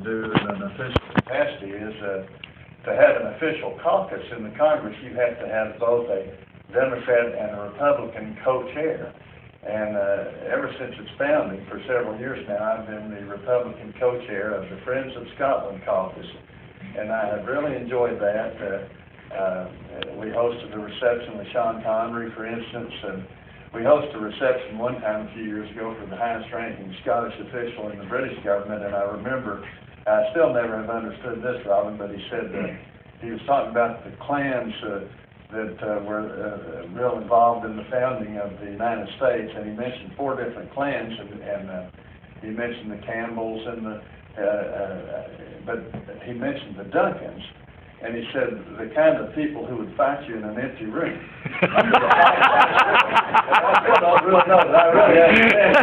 do in an official capacity is to have an official caucus in the Congress. You have to have both a Democrat and a Republican co-chair. And ever since its founding, for several years now, I've been the Republican co-chair of the Friends of Scotland caucus. And I have really enjoyed that. We hosted a reception with Sean Connery, for instance, and we hosted a reception one time a few years ago for the highest ranking Scottish official in the British government, and I remember, I still never have understood this, Robin, but he said that he was talking about the clans that were real involved in the founding of the United States, and he mentioned 4 different clans, and he mentioned the Campbells and but he mentioned the Duncans, and he said the kind of people who would fight you in an empty room. I don't really know that I really understand.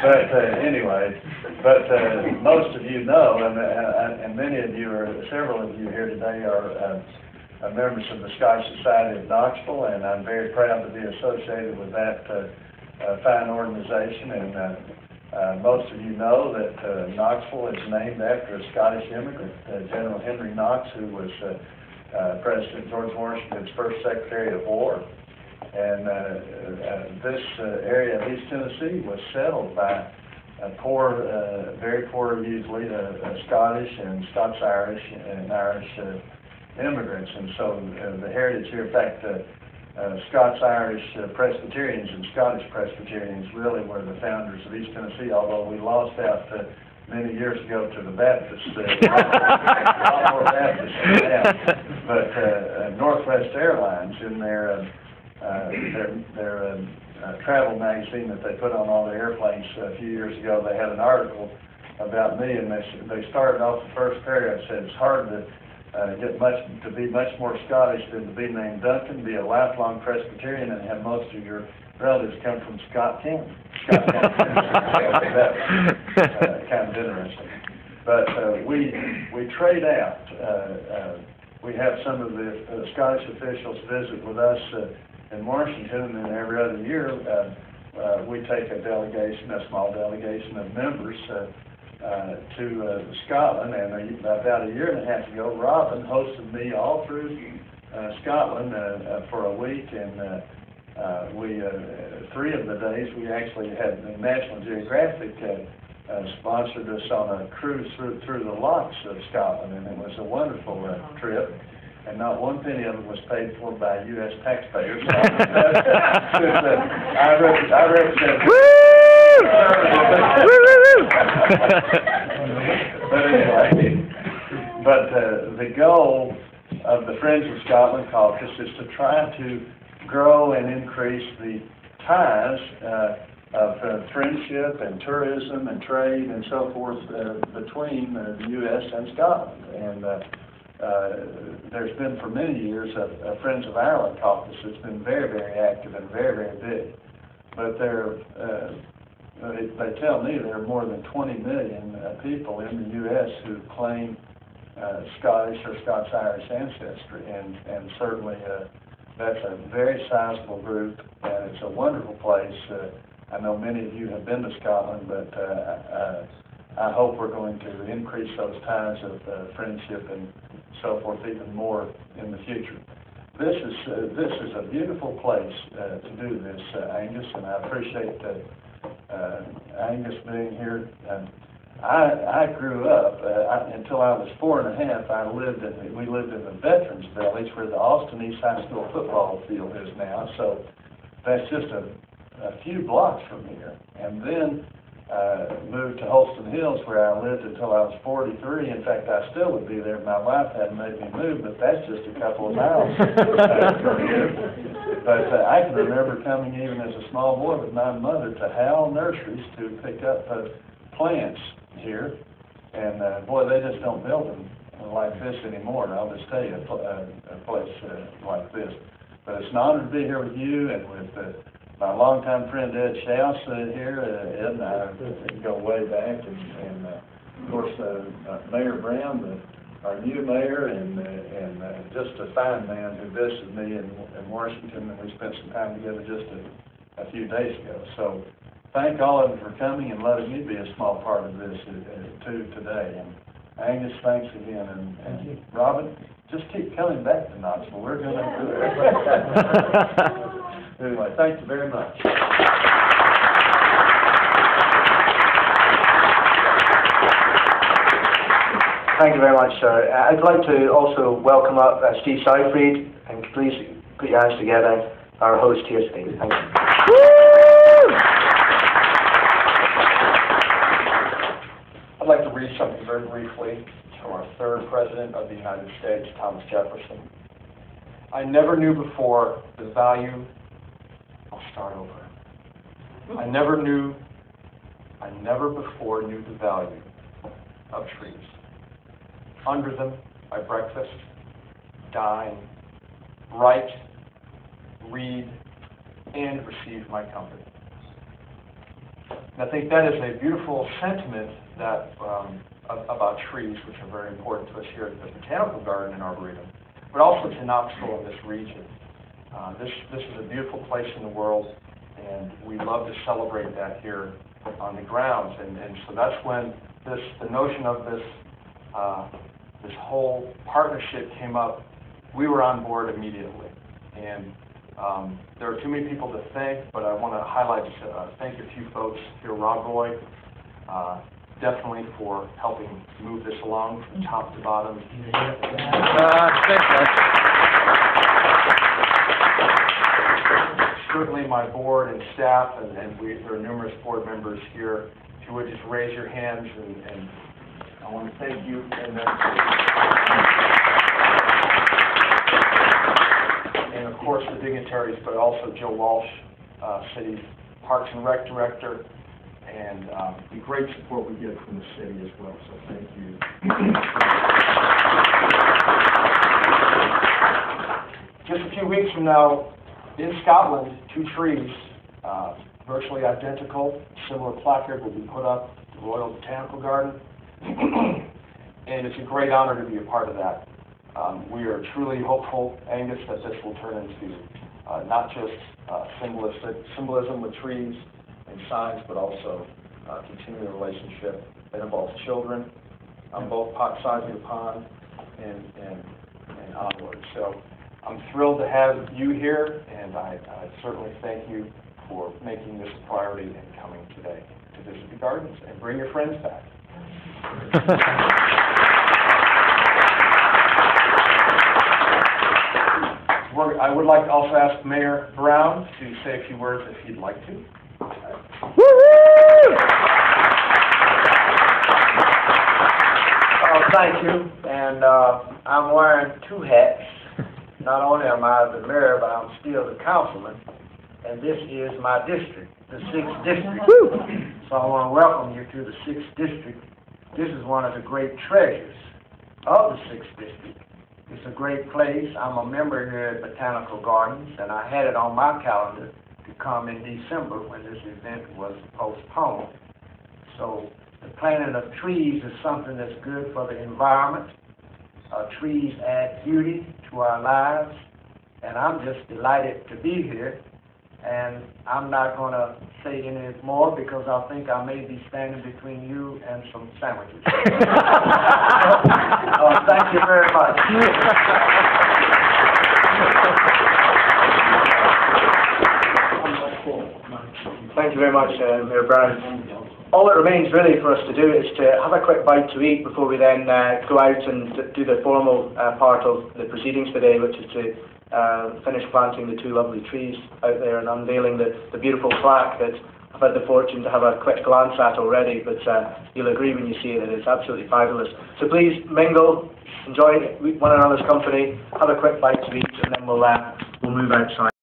But anyway. But most of you know, and many of you, or several of you here today, are members of the Scottish Society of Knoxville, and I'm very proud to be associated with that fine organization. And most of you know that Knoxville is named after a Scottish immigrant, General Henry Knox, who was President George Washington's first Secretary of War. And this area of East Tennessee was settled by poor, very poor, usually Scottish and Scots-Irish and Irish immigrants. And so the heritage here, in fact, Scots-Irish Presbyterians and Scottish Presbyterians really were the founders of East Tennessee, although we lost out many years ago to the Baptists. A lot more Baptists now. But Northwest Airlines, in their travel magazine that they put on all the airplanes a few years ago, they had an article about me, and they started off the first paragraph, said it's hard to be much more Scottish than to be named Duncan, be a lifelong Presbyterian, and have most of your relatives come from Scott County. That was kind of interesting. But we trade out. We have some of the Scottish officials visit with us in Washington, and every other year we take a delegation, a small delegation of members to Scotland. And about a year and a half ago, Robin hosted me all through Scotland for a week, and 3 of the days we actually had the National Geographic sponsored us on a cruise through the lochs of Scotland, and it was a wonderful trip. And not one penny of it was paid for by U.S. taxpayers. I represent. But the goal of the Friends of Scotland caucus is to try to grow and increase the ties of friendship and tourism and trade and so forth between the U.S. and Scotland. And there's been for many years a Friends of Ireland caucus that's been very, very active and very, very big. But they tell me there are more than 20 million people in the U.S. who claim Scottish or Scots-Irish ancestry, and certainly that's a very sizable group, and it's a wonderful place. I know many of you have been to Scotland, but I hope we're going to increase those ties of friendship and so forth even more in the future. This is a beautiful place to do this, Angus, and I appreciate Angus being here. I grew up until I was 4 and a half. We lived in the Veterans Village where the Austin East High School football field is now. So that's just a few blocks from here. And then moved to Holston Hills, where I lived until I was 43. In fact, I still would be there if my wife hadn't made me move, but that's just a couple of miles from here. But I can remember coming even as a small boy with my mother to Howell Nurseries to pick up plants here. And boy, they just don't build them like this anymore. And I'll just tell you, a place like this. But it's an honor to be here with you and with my longtime friend Ed Schaus here. Ed and I go way back, and of course Mayor Brown, our new mayor, and just a fine man who visited me in Washington, and we spent some time together just a few days ago. So thank all of you for coming and letting me be a small part of this too today. And Angus, thanks again. And Thank you. Robin, just keep coming back to Knoxville. We're going to do it. Anyway, thank you very much. Thank you very much, sir. I'd like to also welcome up Steve Seyfried, and please put your hands together, our host here today. Thank you. I'd like to read something very briefly from our third President of the United States, Thomas Jefferson. I never knew before the value, I'll start over. I never before knew the value of trees. Under them, I breakfast, dine, write, read, and receive my company. And I think that is a beautiful sentiment that about trees, which are very important to us here at the Botanical Garden in Arboretum, but also to Knoxville and this region. This is a beautiful place in the world, and we love to celebrate that here on the grounds. And so that's when the notion of this whole partnership came up. We were on board immediately. And there are too many people to thank, but I want to highlight, thank a few folks here. Rob Roy, definitely for helping move this along from top to bottom. Certainly my board and staff, and there are numerous board members here. If you would just raise your hands, and I want to thank you. And of course the dignitaries, but also Joe Walsh, City Parks and Rec Director, and the great support we get from the city as well, so thank you. Just a few weeks from now, in Scotland, 2 trees, virtually identical, similar placard will be put up at the Royal Botanical Garden, and it's a great honor to be a part of that. We are truly hopeful, Angus, that this will turn into not just symbolism with trees and signs, but also continue a relationship that involves children on both sides of the pond and onward. So I'm thrilled to have you here, and I certainly thank you for making this a priority and coming today to visit the gardens, and bring your friends back. I would like to also ask Mayor Brown to say a few words if he'd like to. Oh, thank you. And I'm wearing 2 hats. Not only am I the mayor, but I'm still the councilman. And this is my district, the 6th district. So I want to welcome you to the 6th district. This is one of the great treasures of the 6th district. It's a great place. I'm a member here at Botanical Gardens, and I had it on my calendar to come in December when this event was postponed. So the planting of trees is something that's good for the environment. Trees add beauty to our lives, and I'm just delighted to be here. And I'm not going to say any more because I think I may be standing between you and some sandwiches. Thank you very much. Thank you very much, Mayor Brown. All it remains really for us to do is to have a quick bite to eat before we then go out and do the formal part of the proceedings today, which is to finish planting the 2 lovely trees out there and unveiling the beautiful plaque that I've had the fortune to have a quick glance at already, but you'll agree when you see it, it's absolutely fabulous. So please mingle, enjoy one another's company, have a quick bite to eat, and then we'll move outside.